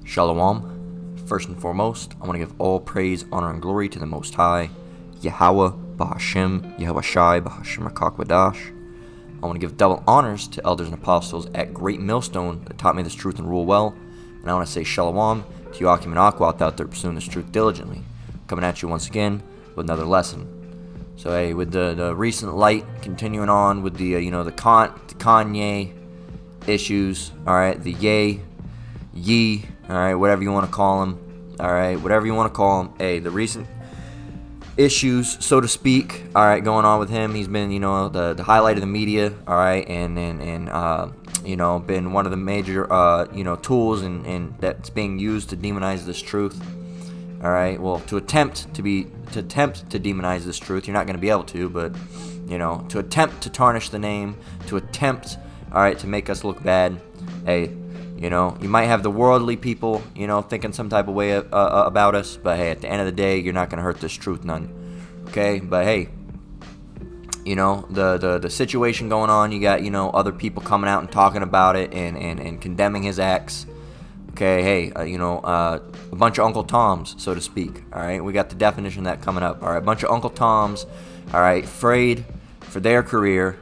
Shalom. First and foremost, I want to give all praise, honor, and glory to the Most High, Yahweh, Bahashem, Yahweh Shai, Bahashem Akakwadash. I want to give double honors to elders and apostles at Great Millstone that taught me this truth and rule well. And I want to say Shalom to you Akim and Aqua out there pursuing this truth diligently. Coming at you once again with another lesson. So hey, with the recent light, continuing on with the the Kanye issues, alright, the Yee, alright, whatever you want to call them, alright, whatever you want to call them, hey, the recent issues, so to speak, alright, going on with him. He's been, the highlight of the media, alright, and been one of the major, tools and that's being used to demonize this truth. Alright, well, to attempt to demonize this truth, you're not going to be able to, but, to attempt to tarnish the name, to attempt, alright, to make us look bad, hey, you might have the worldly people, thinking some type of way about us, but hey, at the end of the day, you're not going to hurt this truth none, okay, but hey, the situation going on, you got, other people coming out and talking about it and condemning his acts. Okay, hey, a bunch of Uncle Toms, so to speak, all right? We got the definition of that coming up, all right? A bunch of Uncle Toms, all right, afraid for their career,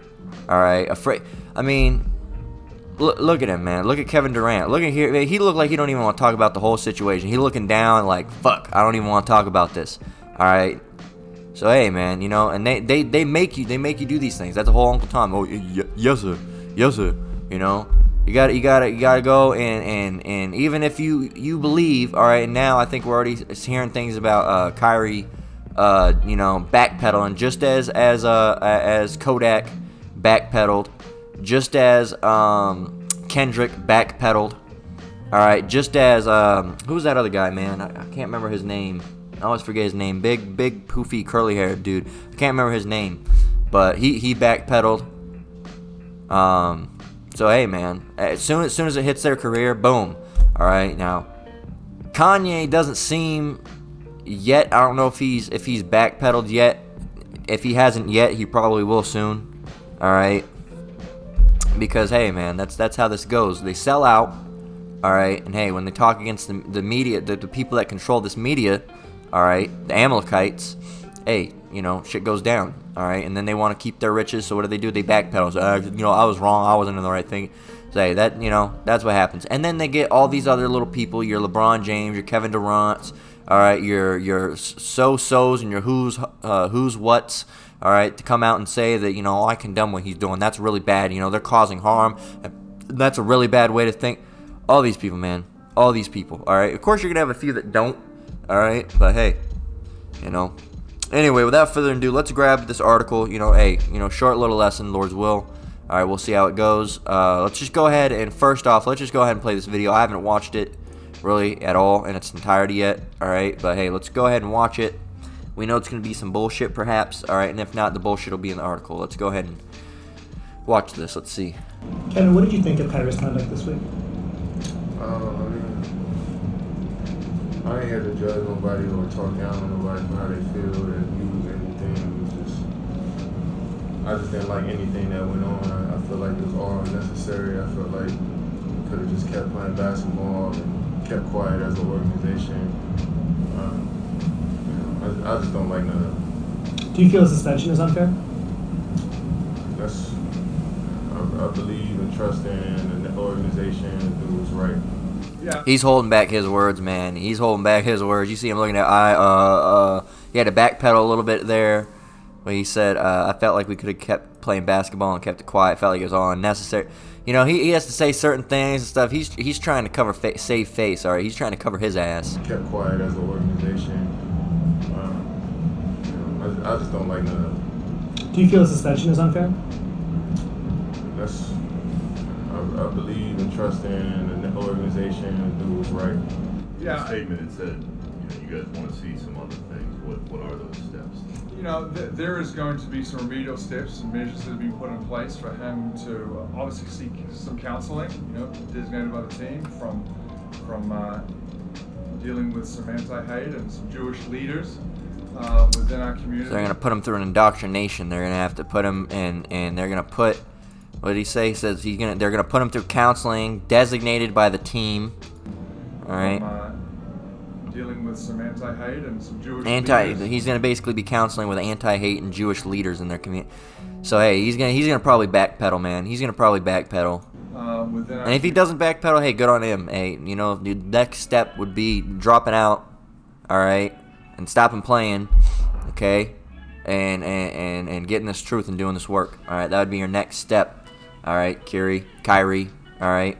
all right? Afraid, I mean, look at him, man. Look at Kevin Durant. Look at here. He looked like he don't even want to talk about the whole situation. He looking down like, fuck, I don't even want to talk about this, all right? So, hey, man, and they make you do these things. That's a whole Uncle Tom. Oh, yes, sir, You gotta go and even if you believe, all right. Now I think we're already hearing things about Kyrie, backpedaling, just as Kodak backpedaled, just as Kendrick backpedaled, all right. Just as who's that other guy, man? I can't remember his name. I always forget his name. Big poofy curly haired dude. I can't remember his name, but he backpedaled. So hey, man, as soon as it hits their career, boom. All right, now Kanye doesn't seem yet. I don't know if he's backpedaled yet. If he hasn't yet, he probably will soon. All right, because hey, man, that's how this goes. They sell out. All right, and hey, when they talk against the media, the people that control this media, all right, the Amalekites, hey, shit goes down. All right, and then they want to keep their riches, so what do? They backpedal. So, I was wrong. I wasn't in the right thing. Say that, that's what happens. And then they get all these other little people, your LeBron James, your Kevin Durant's, all right, your so-sos and your who's what's, all right, to come out and say that, I condemn what he's doing. That's really bad. They're causing harm. That's a really bad way to think. All these people, man. All these people, all right. Of course, you're going to have a few that don't, all right, but hey, Anyway, without further ado, let's grab this article. Short little lesson, Lord's will. All right, we'll see how it goes. Let's just go ahead and first off, let's just go ahead and play this video. I haven't watched it really at all in its entirety yet. All right, but hey, let's go ahead and watch it. We know it's going to be some bullshit, perhaps. All right, and if not, the bullshit will be in the article. Let's go ahead and watch this. Let's see. Kevin, what did you think of Kyrie's conduct this week? I ain't here to judge nobody or talk down on nobody for how they feel and use anything. I just didn't like anything that went on. I feel like it was all unnecessary. I feel like we could have just kept playing basketball and kept quiet as an organization. I just don't like none of it. Do you feel the suspension is unfair? I believe and trust in the organization and do what's right. Yeah. He's holding back his words, man. He's holding back his words. You see him looking at he had to backpedal a little bit there when he said, I felt like we could have kept playing basketball and kept it quiet. Felt like it was all unnecessary. He has to say certain things and stuff. He's trying to cover save face, all right? He's trying to cover his ass. Kept quiet as an organization. I just don't like none of it. Do you feel the suspension is unfair? I believe and trust in the organization and do what's right. Yeah. The statement, it said, you guys want to see some other things. What are those steps? There is going to be some remedial steps and measures that have been put in place for him to obviously seek some counseling, designated by the team from dealing with some anti-hate and some Jewish leaders within our community. So they're going to put him through an indoctrination. They're going to have to put him in, and they're going to put, what did he say? He says they're going to put him through counseling designated by the team. All right. Dealing with some anti-hate and some Jewish leaders. He's gonna basically be counseling with anti-hate and Jewish leaders in their community. So hey, he's gonna probably backpedal, man. He's gonna probably backpedal. And if he doesn't backpedal, hey, good on him. Hey, you know, the next step would be dropping out, all right, and stopping playing, okay, and getting this truth and doing this work. All right, that would be your next step. All right, Kyrie, all right.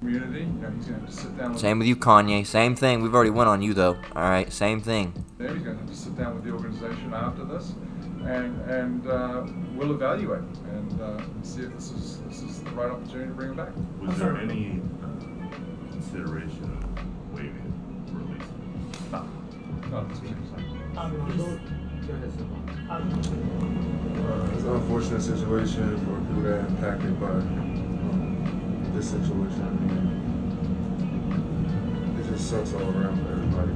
Community, you know, he's gonna have to sit down with Same with you, Kanye. Same thing. We've already went on you though. All right, same thing. them. He's gonna have to sit down with the organization after this, and we'll evaluate and see if this is the right opportunity to bring him back. Was there any consideration of waiving release? No, not at this particular time. It's an unfortunate situation for people that are impacted by this situation. I mean, it just sucks all around for everybody.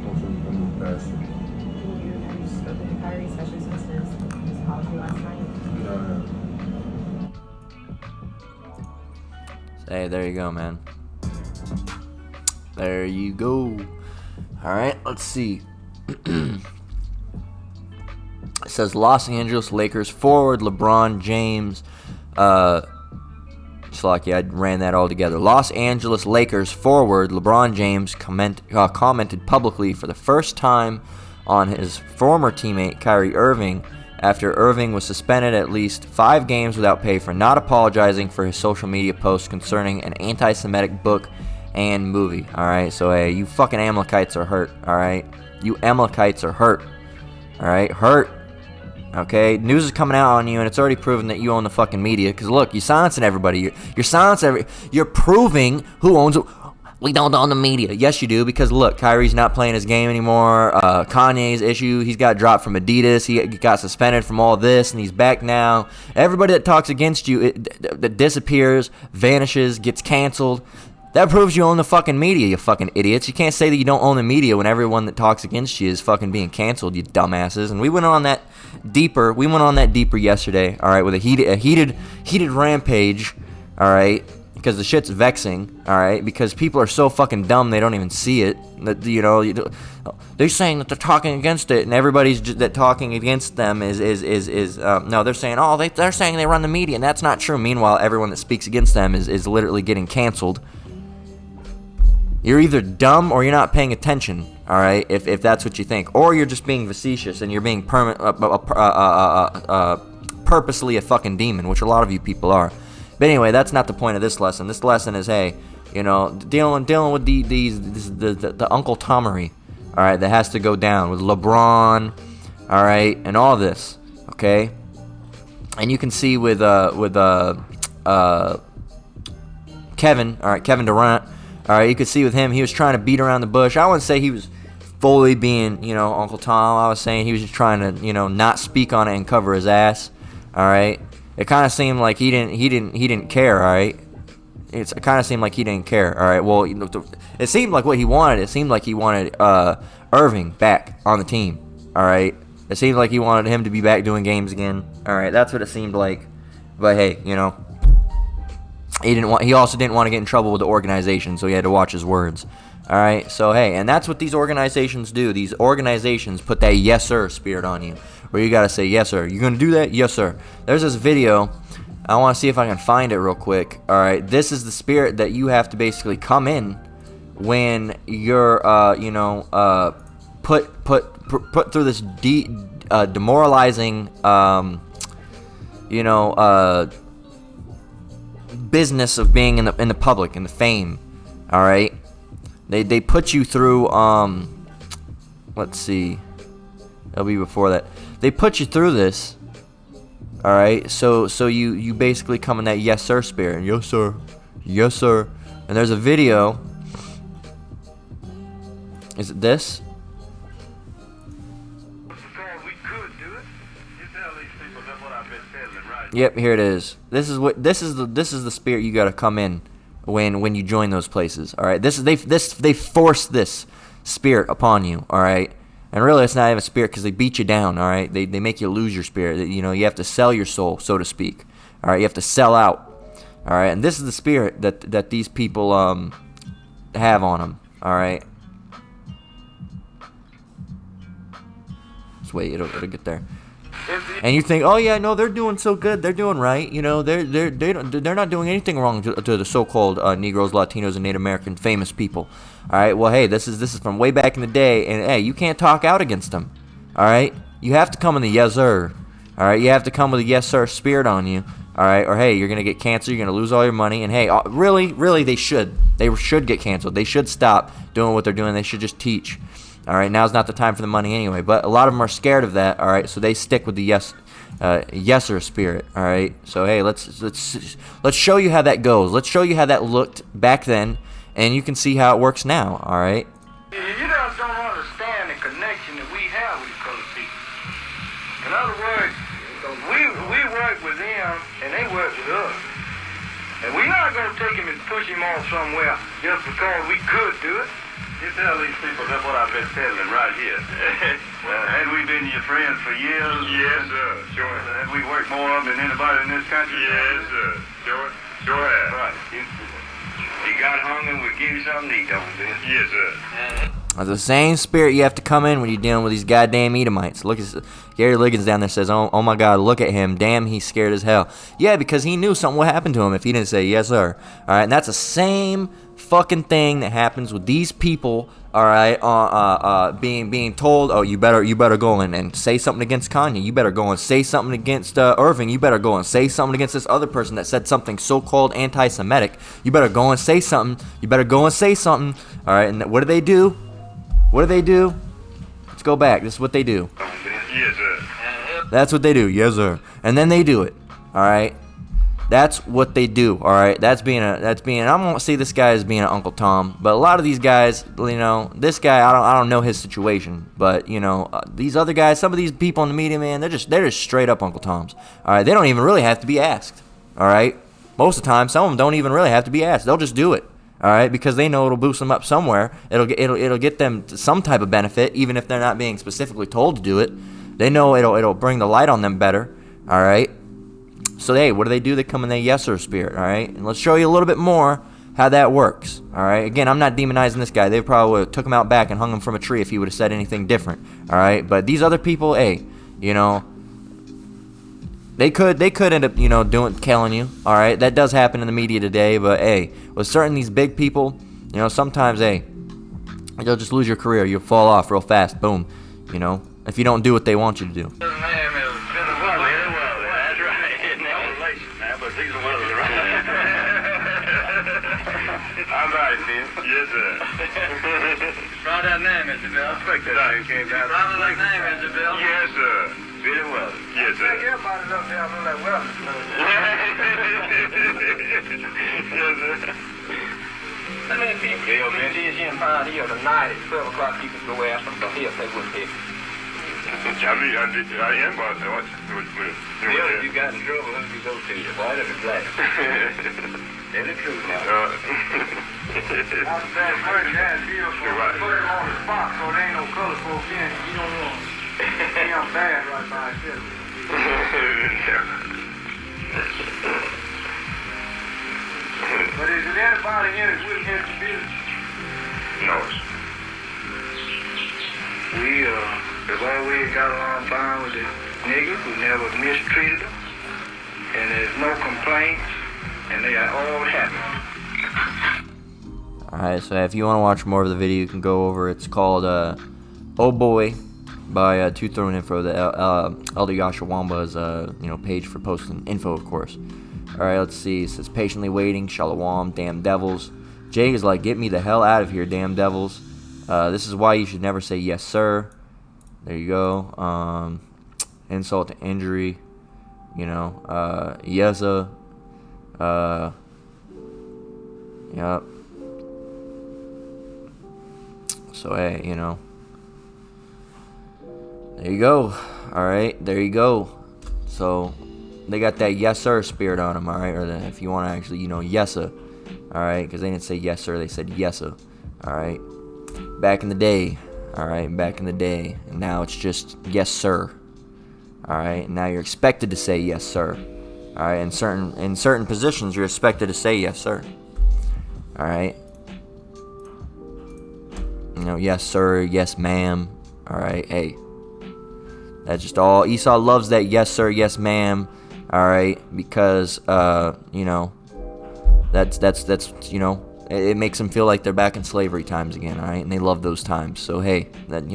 Hopefully we can move past it. Have you spoken to Kyrie, especially since his apology last night? No. Hey, there you go, man. There you go. All right, let's see. It says Los Angeles Lakers forward LeBron James. It's lucky I ran that all together. Los Angeles Lakers forward LeBron James commented publicly for the first time on his former teammate Kyrie Irving after Irving was suspended at least 5 games without pay for not apologizing for his social media posts concerning an anti-Semitic book and movie. Alright, so hey, you fucking Amalekites are hurt. Alright, you Amalekites are hurt. Alright, hurt. Okay, news is coming out on you, and it's already proven that you own the fucking media. Because look, you're silencing everybody. You're silencing You're proving who owns it. We don't own the media. Yes, you do. Because look, Kyrie's not playing his game anymore. Kanye's issue. He's got dropped from Adidas. He got suspended from all this, and he's back now. Everybody that talks against you, that disappears, vanishes, gets canceled. That proves you own the fucking media, you fucking idiots. You can't say that you don't own the media when everyone that talks against you is fucking being canceled, you dumbasses. And we went on that deeper. We went on that deeper yesterday, all right, with a heated rampage, all right, because the shit's vexing, all right, because people are so fucking dumb they don't even see it. That, you know, they're saying that they're talking against it, and everybody's that talking against them is no, they're saying, oh, they're saying they run the media, and that's not true. Meanwhile, everyone that speaks against them is literally getting canceled. You're either dumb or you're not paying attention, all right, if that's what you think. Or you're just being facetious and you're being purposely a fucking demon, which a lot of you people are. But anyway, that's not the point of this lesson. This lesson is, hey, you know, dealing with the Uncle Tomery, all right, that has to go down with LeBron, all right, and all this, okay? And you can see with Kevin, all right, Kevin Durant. All right, you could see with him, he was trying to beat around the bush. I wouldn't say he was fully being, you know, Uncle Tom. I was saying he was just trying to, you know, not speak on it and cover his ass. All right, it kind of seemed like he didn't care. All right, it kind of seemed like he didn't care. All right, well, it seemed like what he wanted. It seemed like he wanted Irving back on the team. All right, it seemed like he wanted him to be back doing games again. All right, that's what it seemed like. But hey, you know. He also didn't want to get in trouble with the organization, so he had to watch his words. All right, so hey, and that's what these organizations do. These organizations put that yes sir spirit on you, where you gotta say yes sir. You gonna do that? Yes sir. There's this video. I want to see if I can find it real quick. All right, this is the spirit that you have to basically come in when you're put through this demoralizing business of being in the public, in the fame. All right, they put you through let's see, it'll be before that. They put you through this, all right, so you basically come in that yes sir spirit. Yes sir, yes sir. And there's a video. Is it this? Yep, here it is. This is the spirit you gotta come in when you join those places. All right, they force this spirit upon you. All right, and really it's not even a spirit because they beat you down. All right, they make you lose your spirit. You know, you have to sell your soul, so to speak. All right, you have to sell out. All right, and this is the spirit that these people have on them. All right. Just wait, it'll get there. And you think, oh yeah, no, they're doing so good, they're doing right, you know, they're not doing anything wrong to the so-called Negroes, Latinos, and Native American famous people. All right, well, hey, this is from way back in the day, and hey, you can't talk out against them. All right, you have to come in the yes sir. All right, you have to come with a yes sir spirit on you. All right, or hey, you're gonna get canceled, you're gonna lose all your money, and hey, really, they should get canceled. They should stop doing what they're doing. They should just teach. All right, now's not the time for the money anyway. But a lot of them are scared of that. All right, so they stick with the yeser spirit. All right, so hey, let's show you how that goes. Let's show you how that looked back then, and you can see how it works now. All right. You just don't understand the connection that we have with colored people. In other words, we work with them, and they work with us. And we're not going to take him and push him off somewhere just because we could do it. You tell these people that's what I've been telling right here. Had we been your friends for years? Yes, sir. Sure. Had we worked more than anybody in this country? Yes, sir. Sure have. Right. You got hungry, we give you something to eat, don't we? Yes, sir. That's the same spirit you have to come in when you're dealing with these goddamn Edomites. Look at Gary Liggins down there says, oh my God, look at him. Damn, he's scared as hell. Yeah, because he knew something would happen to him if he didn't say yes, sir. All right, and that's the same fucking thing that happens with these people. All right, being told, oh, you better go in and say something against Kanye. You better go and say something against Irving. You better go and say something against this other person that said something so-called anti-Semitic. You better go and say something. You better go and say something. All right, and what do they do? What do they do? Let's go back. This is what they do. Yes, sir. That's what they do. Yes, sir. And then they do it. All right. That's what they do. All right. I don't see this guy as being an Uncle Tom, but a lot of these guys, you know, this guy, I don't know his situation, but you know, these other guys, some of these people in the media, man, they're just straight up Uncle Toms. All right. They don't even really have to be asked. All right. Most of the time, some of them don't even really have to be asked. They'll just do it. All right, because they know it'll boost them up somewhere. It'll get them some type of benefit, even if they're not being specifically told to do it. They know it'll bring the light on them better. All right. So hey, what do? They come in the yes sir spirit. All right, and let's show you a little bit more how that works. All right. Again, I'm not demonizing this guy. They probably would have took him out back and hung him from a tree if he would have said anything different. All right. But these other people, hey, you know, They could end up, you know, killing you. All right, that does happen in the media today. But hey, with certain these big people, you know, sometimes hey, you'll just lose your career. You'll fall off real fast. Boom. You know, if you don't do what they want you to do. I'm right, Tim. Yes, sir. Try that name, Isabel. I think that name came down. Try that name, Isabel. Yes, sir. Very well. Yes, sir. Everybody up there know that well. Yes, sir. How many people he'll find here tonight at 12 o'clock you can go after them, but he'll take one pick. I am, but what? Yeah, you got in trouble, who you go to? Why did it black? Tell the truth now. I'm saying, first, that deal for put him on the spot so there ain't no color folks in. You don't want him bad right by himself. But is there anybody here that wouldn't have the business? No. We have always got along fine with the niggas. We never mistreated them. And there's no complaints. And they are all happy. Alright, so if you want to watch more of the video, you can go over. It's called Oh Boy by Two Throwing Info. The Elder Yessuh Wamba's page for posting info, of course. Alright, let's see. It says, patiently waiting, Shalom, damn devils. Jay is like, get me the hell out of here, damn devils. This is why you should never say yes, sir. There you go. Insult to injury. You know, Yessuh. Yep. So, hey, you know. There you go. Alright, there you go. So, they got that yes, sir spirit on them, alright? Or if you want to actually, you know, Yessuh. Alright, because they didn't say yes, sir. They said Yessuh. Alright. Back in the day. Alright, back in the day. And now it's just yes, sir. Alright, now you're expected to say yes, sir. Alright, in certain positions, you're expected to say yes, sir. Alright. yes sir, yes ma'am. All right, hey, that's just all. Esau loves that yes sir, yes ma'am. All right, because that's it makes them feel like they're back in slavery times again. All right, and they love those times. So hey, that's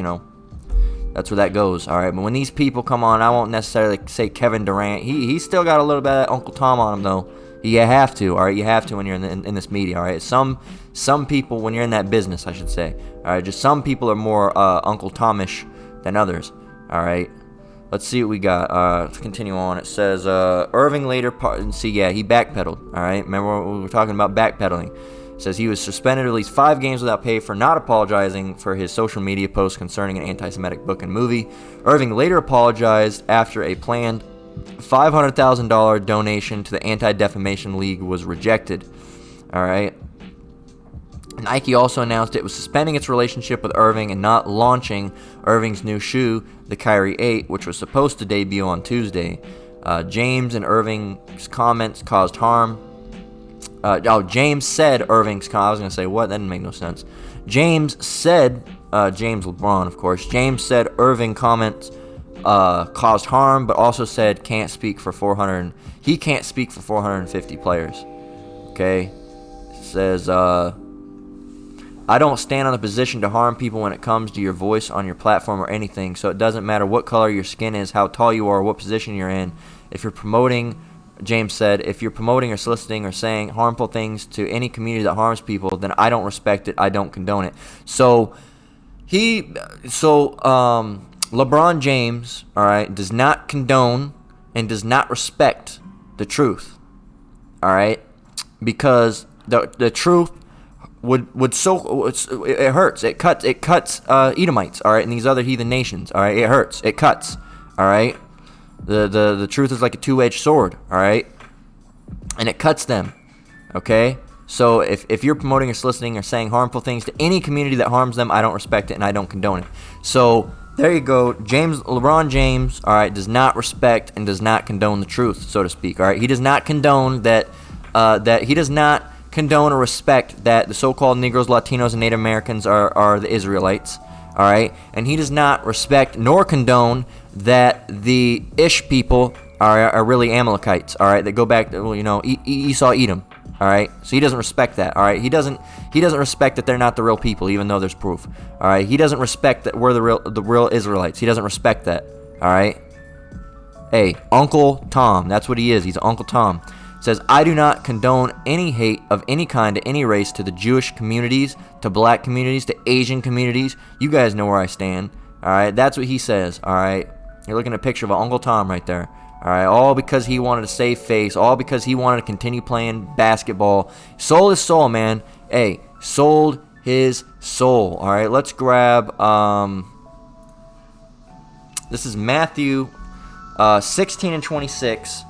where that goes. All right, but when these people come on, I won't necessarily say Kevin Durant. He's still got a little bit of Uncle Tom on him though. You have to. All right, you have to when you're in this media. All right, some people when you're in that business, I should say. All right, just some people are more Uncle Tomish than others. All right. Let's see what we got. Let's continue on. It says Irving later he backpedaled. All right, remember we were talking about backpedaling. It says he was suspended at least 5 games without pay for not apologizing for his social media post concerning an anti-Semitic book and movie. Irving later apologized after a planned $500,000 donation to the Anti-Defamation League was rejected. All right. Nike also announced it was suspending its relationship with Irving and not launching Irving's new shoe, the Kyrie 8, which was supposed to debut on Tuesday. James and Irving's comments caused harm. James said Irving's comments. I was going to say, what? That didn't make no sense. James said, James LeBron, of course. James said Irving comments caused harm, but also said he can't speak for 450 players. Okay? It says, I don't stand on the position to harm people when it comes to your voice on your platform or anything, so it doesn't matter what color your skin is, how tall you are, or what position you're in. If you're promoting, James said, if you're promoting or soliciting or saying harmful things to any community that harms people, then I don't respect it, I don't condone it. So, LeBron James, all right, does not condone and does not respect the truth, all right, because the truth it hurts. It cuts Edomites, all right, and these other heathen nations, all right. It hurts. It cuts, all right. The truth is like a two-edged sword, all right, and it cuts them, okay. So if you're promoting or soliciting or saying harmful things to any community that harms them, I don't respect it and I don't condone it. So there you go. LeBron James, all right, does not respect and does not condone the truth, so to speak, all right. He does not condone that. He does not condone or respect that the so-called Negroes, Latinos, and Native Americans are the Israelites, all right? And he does not respect nor condone that the Ish people are really Amalekites, all right? That go back to, Esau, Edom, all right? So he doesn't respect that, all right? He doesn't respect that they're not the real people, even though there's proof, all right? He doesn't respect that we're the real Israelites. He doesn't respect that, all right? Hey, Uncle Tom, that's what he is. He's Uncle Tom. Says, I do not condone any hate of any kind to any race, to the Jewish communities, to black communities, to Asian communities. You guys know where I stand. All right, that's what he says. All right, you're looking at a picture of Uncle Tom right there. All right, all because he wanted to save face, all because he wanted to continue playing basketball. Sold his soul, man. Hey, sold his soul. All right, let's grab. This is Matthew 16 and 26.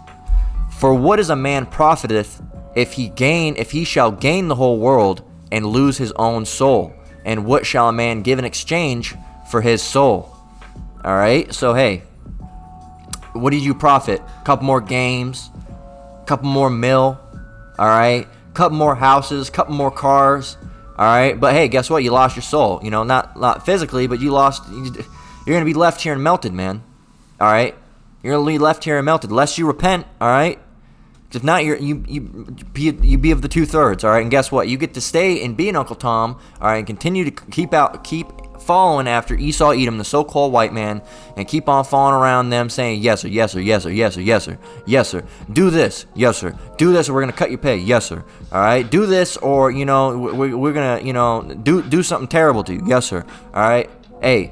For what is a man profiteth if he shall gain the whole world and lose his own soul? And what shall a man give in exchange for his soul? All right, so hey, what did you profit? A couple more games, a couple more mil, all right, a couple more houses, a couple more cars, all right. But hey, guess what? You lost your soul. Not physically, but you're gonna be left here and melted, man. All right, you're gonna be left here and melted unless you repent. All right. If not, you be of the 2/3, all right? And guess what? You get to stay and be an Uncle Tom, all right, and continue to keep following after Esau, Edom, the so-called white man, and keep on following around them saying, yes, sir, yes, sir, yes, sir, yes, sir, yes, sir, yes, sir. Do this, yes, sir. Do this or we're going to cut your pay, yes, sir. All right? Do this or, we're going to, do something terrible to you, yes, sir. All right? Hey,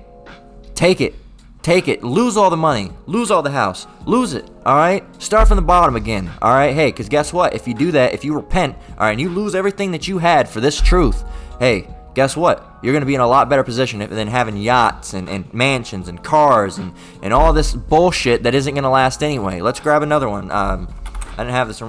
take it. Take it. Lose all the money. Lose all the house. Lose it. All right? Start from the bottom again. All right? Hey, because guess what? If you do that, if you repent, all right, and you lose everything that you had for this truth, hey, guess what? You're going to be in a lot better position than having yachts and mansions and cars and all this bullshit that isn't going to last anyway. Let's grab another one. I didn't have this.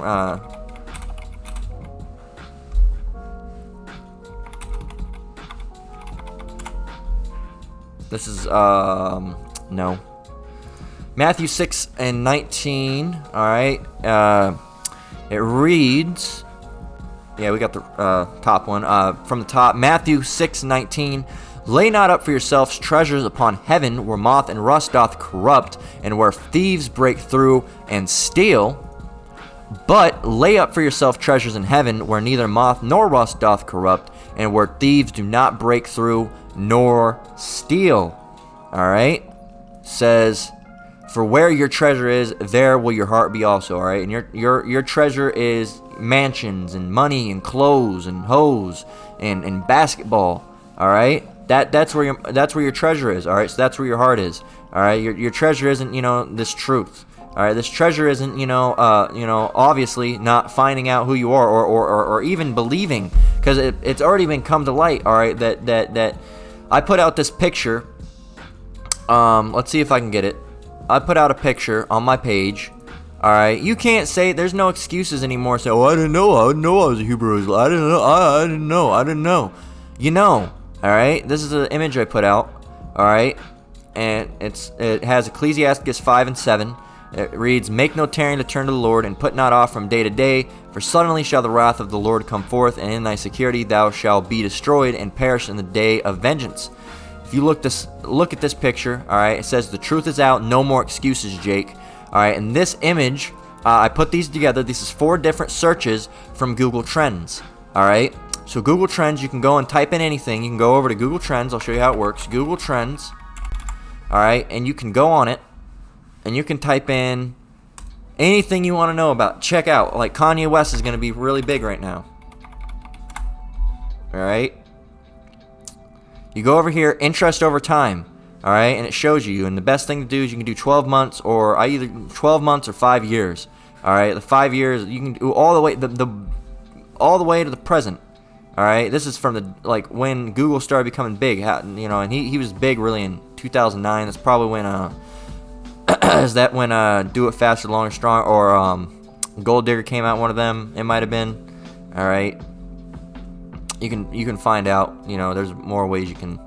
This is, no. Matthew 6 and 19, all right. It reads, yeah, we got the top one. From the top, Matthew 6:19. Lay not up for yourselves treasures upon heaven, where moth and rust doth corrupt, and where thieves break through and steal. But lay up for yourself treasures in heaven, where neither moth nor rust doth corrupt, and where thieves do not break through nor steal. Alright? Says, for where your treasure is, there will your heart be also. Alright? And your treasure is mansions and money and clothes and hoes and basketball. Alright? That's where your treasure is. Alright? So that's where your heart is. Alright? Your treasure isn't, this truth. Alright, this treasure isn't, obviously not finding out who you are or even believing, because it's already been come to light, alright, that I put out this picture. Let's see if I can get it. I put out a picture on my page. Alright, you can't say, there's no excuses anymore. Say, I didn't know I was a Hebrew Israelite. I didn't know. You know, alright, this is an image I put out, alright, and it has Ecclesiastes 5 and 7. It reads, make no tarrying to turn to the Lord, and put not off from day to day, for suddenly shall the wrath of the Lord come forth, and in thy security thou shalt be destroyed, and perish in the day of vengeance. If you look at this picture, alright, it says the truth is out, no more excuses, Jake. Alright, and this image, I put these together. This is 4 different searches from Google Trends. Alright, so Google Trends, you can go and type in anything. You can go over to Google Trends. I'll show you how it works. Google Trends. Alright, and you can go on it, and you can type in anything you want to know about. Check out, like Kanye West is going to be really big right now. Alright. You go over here, interest over time. Alright, and it shows you. And the best thing to do is you can do 12 months or either 12 months or 5 years. Alright, the 5 years, you can do all the way all the way to the present. Alright, this is from when Google started becoming big. And he was big really in 2009. That's probably when is that when Do It Faster, Longer, Strong, or Gold Digger came out? One of them, it might have been. All right, you can find out. There's more ways you can.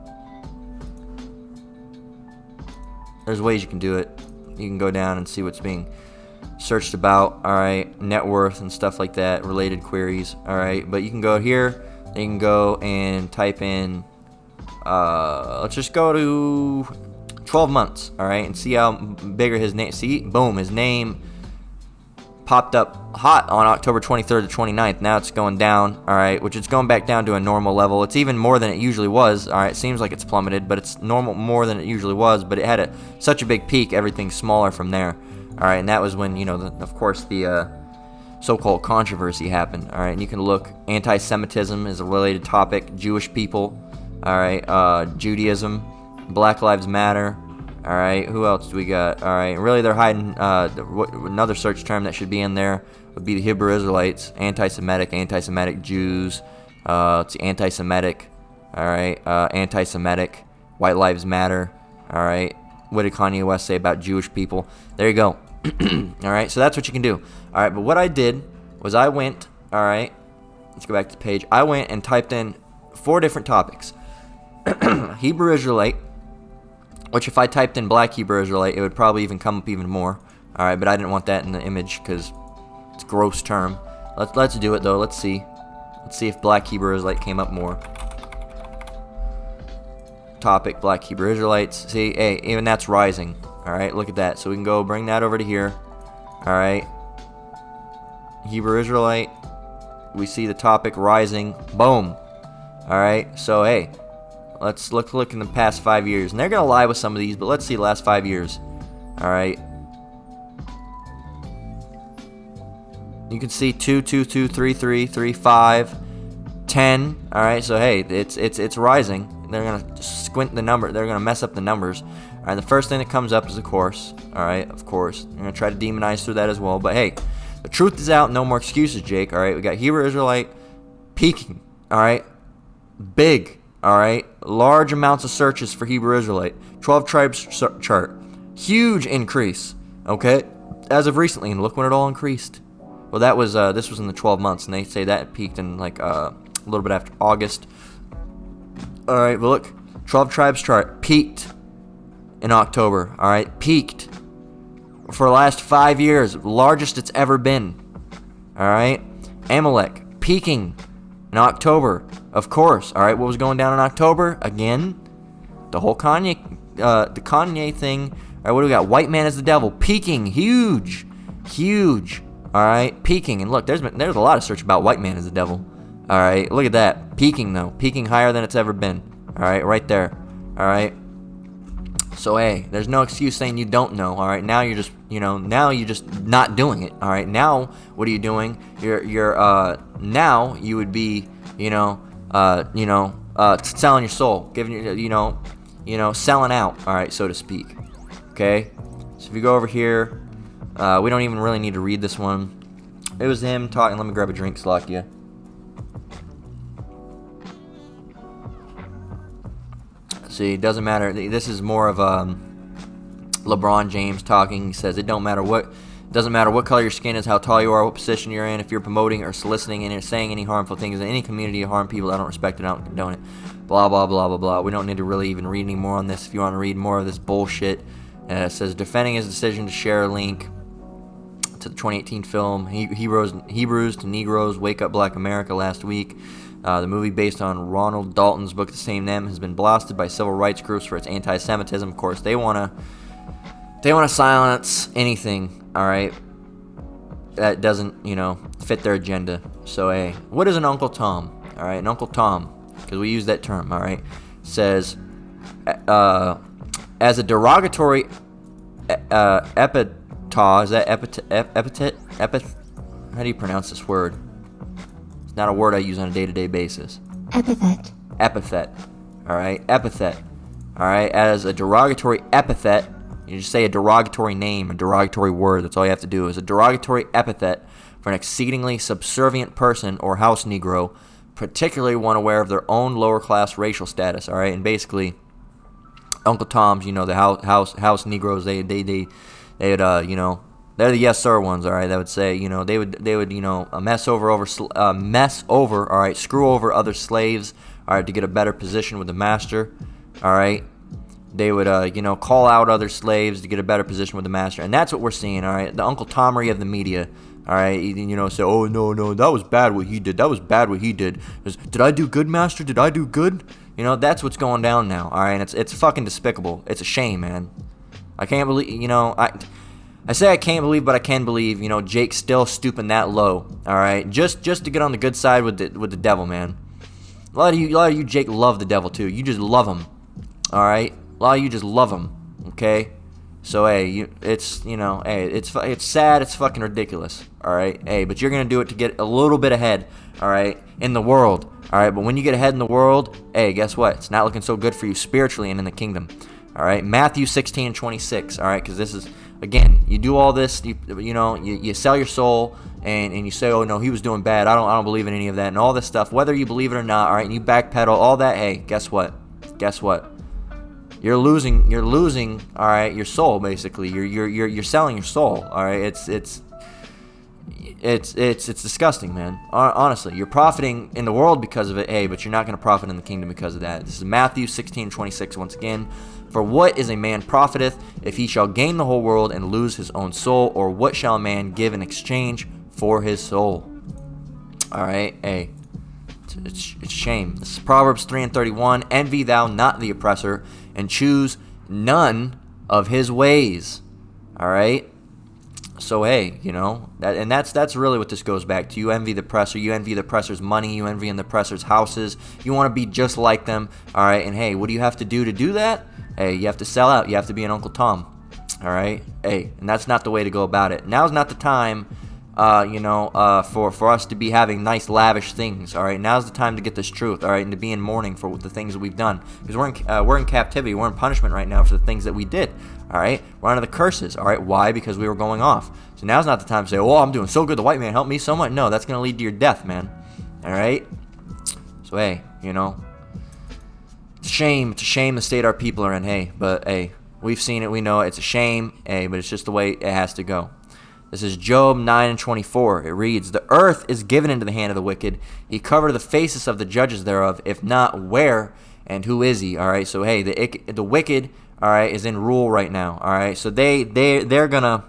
There's ways you can do it. You can go down and see what's being searched about. All right, net worth and stuff like that, related queries. All right, but you can go here. You can go and type in. Let's just go to 12 months, all right, and see how bigger his name. See, boom, his name popped up hot on October 23rd to 29th. Now it's going down, all right, which is going back down to a normal level. It's even more than it usually was, all right. It seems like it's plummeted, but it's normal more than it usually was. But it had such a big peak, everything's smaller from there, all right. And that was when of course the so-called controversy happened, all right. And you can look. Anti-Semitism is a related topic. Jewish people, all right. Judaism. Black Lives Matter. All right, who else do we got? All right, really they're hiding another search term that should be in there would be the Hebrew Israelites, anti-Semitic Jews, it's anti-Semitic, all right, anti-Semitic, White Lives Matter, all right. What did Kanye West say about Jewish people? There you go. All right, so that's what you can do. All right, but what I did was I went, all right, let's go back to the page. I went and typed in 4 different topics. Hebrew Israelite, which if I typed in black Hebrew Israelite, it would probably even come up even more. All right, but I didn't want that in the image because it's a gross term. Let's do it though. Let's see if black Hebrew Israelite came up more. Topic: black Hebrew Israelites. See, hey, even that's rising. All right, look at that. So we can go bring that over to here. All right, Hebrew Israelite. We see the topic rising. Boom. All right. So hey. Let's look in the past 5 years. And they're going to lie with some of these, but let's see the last 5 years. All right. You can see 2, 2, 2, 3, 3, 3, 5, 10. All right, so hey, it's rising. They're going to squint the number. They're going to mess up the numbers. All right, the first thing that comes up is of course. All right, of course. They're going to try to demonize through that as well. But hey, the truth is out. No more excuses, Jake. All right, we got Hebrew Israelite peaking. All right, big. All right, large amounts of searches for Hebrew Israelite. 12 tribes chart. Huge increase, okay, as of recently. And look when it all increased. Well, that was this was in the 12 months, and they say that it peaked in like a little bit after August. All right, but look, 12 tribes chart peaked in October. All right, peaked for the last 5 years, largest it's ever been. All right, Amalek peaking in October, of course. All right, what was going down in October? Again, the whole the Kanye thing. All right, what do we got? White man is the devil. Peaking. Huge. All right, peaking. And look, there's a lot of search about white man is the devil. All right, look at that. Peaking, though. Peaking higher than it's ever been. All right, right there. All right. So, hey, there's no excuse saying you don't know. All right, now you're just, now you're just not doing it. All right, now what are you doing? Now you would be, selling your soul, giving your, selling out. All right, so to speak. Okay. So if you go over here, we don't even really need to read this one. It was him talking. Let me grab a drink, Slakia. See, it doesn't matter. This is more of LeBron James talking. He says it doesn't matter what color your skin is, how tall you are, what position you're in, if you're promoting or soliciting and saying any harmful things in any community to harm people. I don't respect it. I don't condone it. Blah, blah, blah, blah, blah. We don't need to really even read any more on this. If you want to read more of this bullshit, it says defending his decision to share a link to the 2018 film Hebrews to Negroes, Wake Up Black America last week. The movie, based on Ronald Dalton's book, The Same Name, has been blasted by civil rights groups for its anti-Semitism. Of course, they want to silence anything, all right, that doesn't, fit their agenda. So, hey, what is an Uncle Tom? All right, an Uncle Tom, because we use that term, all right, says, as a derogatory epithet, is that epithet? How do you pronounce this word? Not a word I use on a day-to-day basis. Epithet. All right. Epithet. All right. As a derogatory epithet, you just say a derogatory name, a derogatory word. That's all you have to do is a derogatory epithet for an exceedingly subservient person or house Negro, particularly one aware of their own lower-class racial status. All right. And basically, Uncle Tom's, the house Negroes, they would, they're the yes sir ones, all right. That would say, they would, mess over, all right, screw over other slaves, all right, to get a better position with the master, all right. They would, call out other slaves to get a better position with the master, and that's what we're seeing, all right. The Uncle Tomery of the media, all right. Say, oh no, that was bad what he did. Did I do good, master? Did I do good? That's what's going down now, all right. And it's fucking despicable. It's a shame, man. I can't believe, I say I can't believe, but I can believe, Jake's still stooping that low, all right, just to get on the good side with the devil, man. A lot of you, Jake, love the devil too. You just love him, all right. A lot of you just love him, okay. So hey, it's sad, it's fucking ridiculous, all right. Hey, but you're gonna do it to get a little bit ahead, all right, in the world, all right. But when you get ahead in the world, hey, guess what? It's not looking so good for you spiritually and in the kingdom, all right. Matthew 16:26, all right, because this is. Again, you do all this, you sell your soul, and you say, oh no, he was doing bad. I don't believe in any of that, and all this stuff. Whether you believe it or not, all right, and you backpedal, all that. Hey, guess what? You're losing, all right, your soul basically. You're selling your soul, all right. It's disgusting, man. Honestly, you're profiting in the world because of it, hey, but you're not going to profit in the kingdom because of that. This is Matthew 16:26 once again. For what is a man profiteth if he shall gain the whole world and lose his own soul? Or what shall a man give in exchange for his soul? All right, hey, it's shame. This is Proverbs 3:31. Envy thou not the oppressor, and choose none of his ways. All right. So hey, that's really what this goes back to. You envy the oppressor, you envy the oppressor's money, you envy the oppressor's houses. You want to be just like them, all right? And hey, what do you have to do that? Hey, you have to sell out. You have to be an Uncle Tom, all right? Hey, and that's not the way to go about it. Now's not the time, for us to be having nice, lavish things, all right? Now's the time to get this truth, all right, and to be in mourning for the things that we've done, because we're in captivity, we're in punishment right now for the things that we did, all right? We're under the curses, all right? Why? Because we were going off. So now's not the time to say, oh, I'm doing so good, the white man helped me so much. No, that's going to lead to your death, man, all right? So hey, it's a shame the state our people are in, hey, but hey, we've seen it, we know it. It's a shame, hey, but it's just the way it has to go. This is Job 9:24. It reads, the earth is given into the hand of the wicked. He covered the faces of the judges thereof. If not, where and who is he? All right, so hey, the wicked, all right, is in rule right now. All right, so they're gonna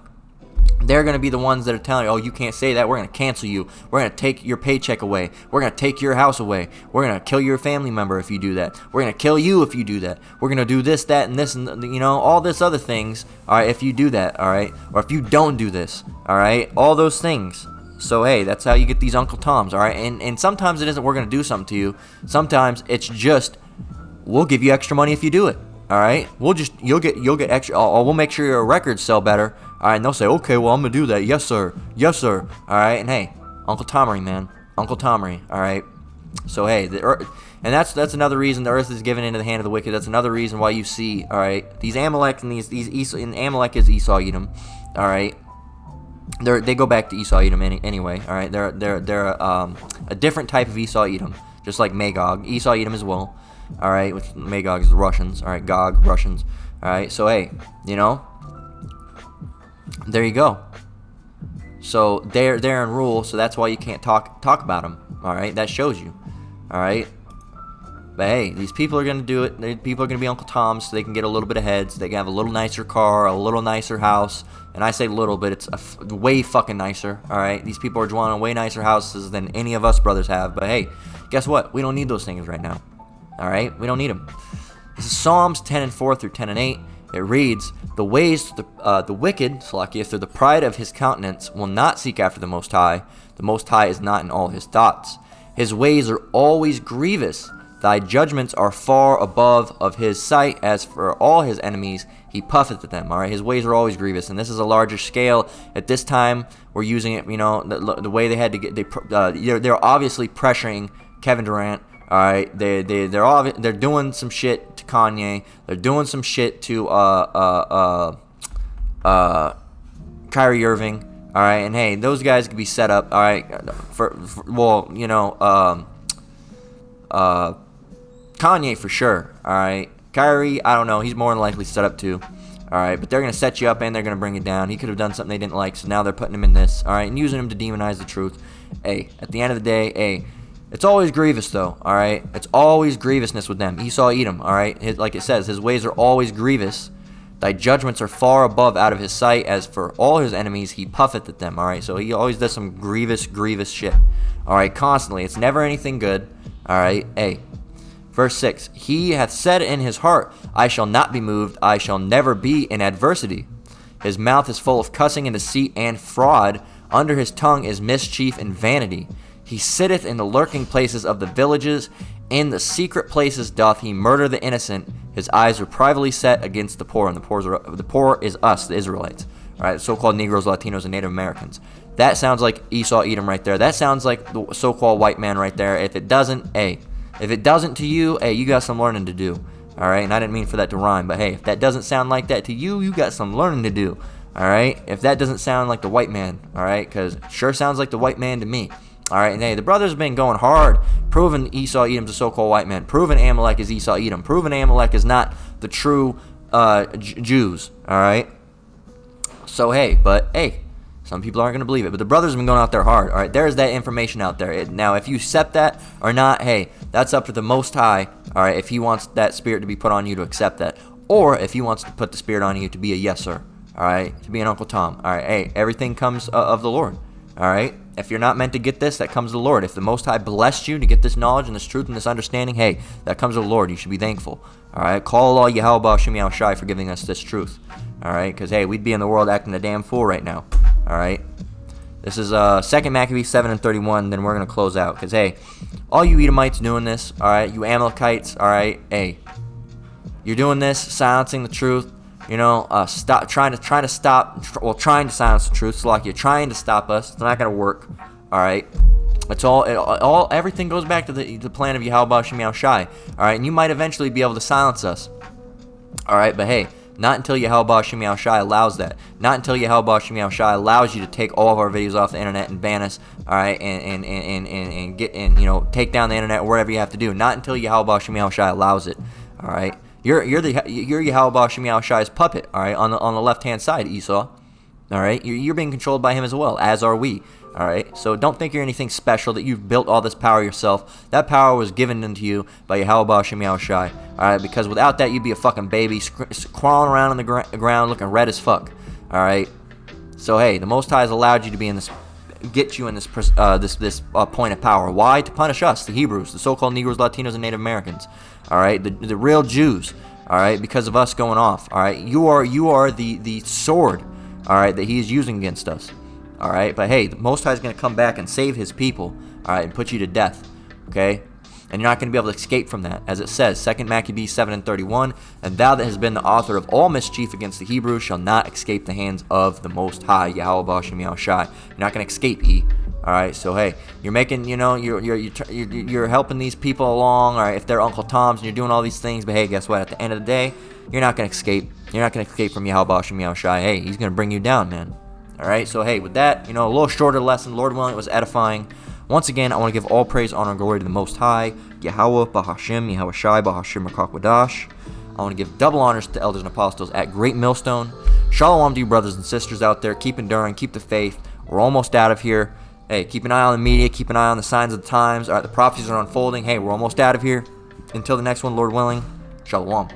they're going to be the ones that are telling you, oh, you can't say that. We're going to cancel you. We're going to take your paycheck away. We're going to take your house away. We're going to kill your family member if you do that. We're going to kill you if you do that. We're going to do this, that, and this, and, all this other things, all right, if you do that, all right? Or if you don't do this, all right? All those things. So, hey, that's how you get these Uncle Toms, all right? And sometimes it isn't we're going to do something to you. Sometimes it's just we'll give you extra money if you do it. All right, you'll get extra. We'll make sure your records sell better. All right, and they'll say, okay, well, I'm gonna do that. Yes, sir. Yes, sir. All right, and hey, Uncle Tomery, man, Uncle Tomery. All right. So hey, and that's another reason the earth is given into the hand of the wicked. That's another reason why you see, all right, these Amalek and these Esau, and Amalek is Esau Edom. All right. They go back to Esau Edom anyway. All right, they're a different type of Esau Edom, just like Magog, Esau Edom as well. All right, which Magog is the Russians. All right, Gog, Russians. All right, so hey, there you go. So they're in rule, so that's why you can't talk about them. All right, that shows you. All right, but hey, these people are gonna do it. People are gonna be Uncle Toms, so they can get a little bit ahead, so they can have a little nicer car, a little nicer house. And I say little, but it's way fucking nicer. All right, these people are dwelling in way nicer houses than any of us brothers have. But hey, guess what? We don't need those things right now. All right, we don't need them. This is Psalms 10:4 through 10:8. It reads, "The ways the wicked, Salakia, through the pride of his countenance, will not seek after the Most High. The Most High is not in all his thoughts. His ways are always grievous. Thy judgments are far above of his sight. As for all his enemies, he puffeth at them." All right, his ways are always grievous, and this is a larger scale. At this time, we're using it. The way they had to get. They're obviously pressuring Kevin Durant. All right, they're doing some shit to Kanye. They're doing some shit to Kyrie Irving. All right, and hey, those guys could be set up. All right, Kanye for sure. All right, Kyrie, I don't know. He's more than likely set up too. All right, but they're gonna set you up and they're gonna bring it down. He could have done something they didn't like, so now they're putting him in this. All right, and using him to demonize the truth. Hey, at the end of the day, hey. It's always grievous, though, all right? It's always grievousness with them. Esau Edom, all right? Like it says, his ways are always grievous. Thy judgments are far above out of his sight. As for all his enemies, he puffeth at them, all right? So he always does some grievous shit, all right? Constantly. It's never anything good, all right? Hey, verse 6, "He hath said in his heart, I shall not be moved. I shall never be in adversity. His mouth is full of cussing and deceit and fraud. Under his tongue is mischief and vanity. He sitteth in the lurking places of the villages. In the secret places doth he murder the innocent. His eyes are privately set against the poor." And the poor is us, the Israelites. All right, so-called Negroes, Latinos, and Native Americans. That sounds like Esau Edom right there. That sounds like the so-called white man right there. If it doesn't to you, hey, you got some learning to do. All right, and I didn't mean for that to rhyme, but hey, if that doesn't sound like that to you, you got some learning to do. All right, if that doesn't sound like the white man, all right, because it sure sounds like the white man to me. All right, and hey, the brothers have been going hard, proving Esau Edom's a so-called white man, proving Amalek is Esau Edom, proving Amalek is not the true Jews. All right. So hey, some people aren't going to believe it, but the brothers have been going out there hard. All right, there's that information out there. Now, if you accept that or not, hey, that's up to the Most High. All right, if He wants that spirit to be put on you to accept that, or if He wants to put the spirit on you to be a yes sir. All right, to be an Uncle Tom. All right, hey, everything comes of the Lord. All right. If you're not meant to get this, that comes to the Lord. If the Most High blessed you to get this knowledge and this truth and this understanding, hey, that comes to the Lord. You should be thankful. All right. Call Allah Yahweh Shem Yahushai for giving us this truth. All right. Because, hey, we'd be in the world acting a damn fool right now. All right. This is 2 Maccabees 7:31. Then we're going to close out. Because, hey, all you Edomites doing this, all right, you Amalekites, all right, hey, you're doing this, silencing the truth. Stop trying to silence the truth. So like you're trying to stop us. It's not gonna work. All right. It's everything goes back to the plan of Yahweh Shem Yahushai. All right, and you might eventually be able to silence us. All right, but hey, not until Yahweh Shem Yahushai allows that. Not until Yahweh Shem Yahushai allows you to take all of our videos off the internet and ban us. All right, and take down the internet or whatever you have to do. Not until Yahweh Shem Yahushai allows it. All right. You're Yahweh Shem Yahushai's puppet, all right, on the left-hand side, Esau. All right, you're being controlled by him as well, as are we. All right, so don't think you're anything special, that you've built all this power yourself. That power was given unto you by Yahweh Shem Yahushai. All right, because without that, you'd be a fucking baby crawling around on the ground looking red as fuck. All right, So hey, the Most High has allowed you to be in this, get you in this point of power. Why? To punish us, the Hebrews, the so-called Negroes, Latinos, and Native Americans. All right, the real Jews. All right, because of us going off. All right, you are the sword. All right, that He is using against us. All right, but hey, the Most High is going to come back and save His people. All right, and put you to death. Okay. And you're not going to be able to escape from that. As it says, 2 Maccabees 7:31, and thou that has been the author of all mischief against the Hebrews shall not escape the hands of the Most High, Yahweh Ba'ashem Yahushai. You're not going to escape, all right, so hey, you're making, you're helping these people along, all right, if they're Uncle Toms and you're doing all these things, but hey, guess what? At the end of the day, you're not going to escape. You're not going to escape from Yahweh Ba'ashem Yahushai. Hey, He's going to bring you down, man. All right, so hey, with that, a little shorter lesson. Lord willing, it was edifying. Once again, I want to give all praise, honor, and glory to the Most High, Yahweh, Bahashim, Yahweh Shai, Bahashim, Rakakwadash. I want to give double honors to elders and apostles at Great Millstone. Shalom to you brothers and sisters out there. Keep enduring, keep the faith. We're almost out of here. Hey, keep an eye on the media, keep an eye on the signs of the times. All right, the prophecies are unfolding. Hey, we're almost out of here. Until the next one, Lord willing, Shalom.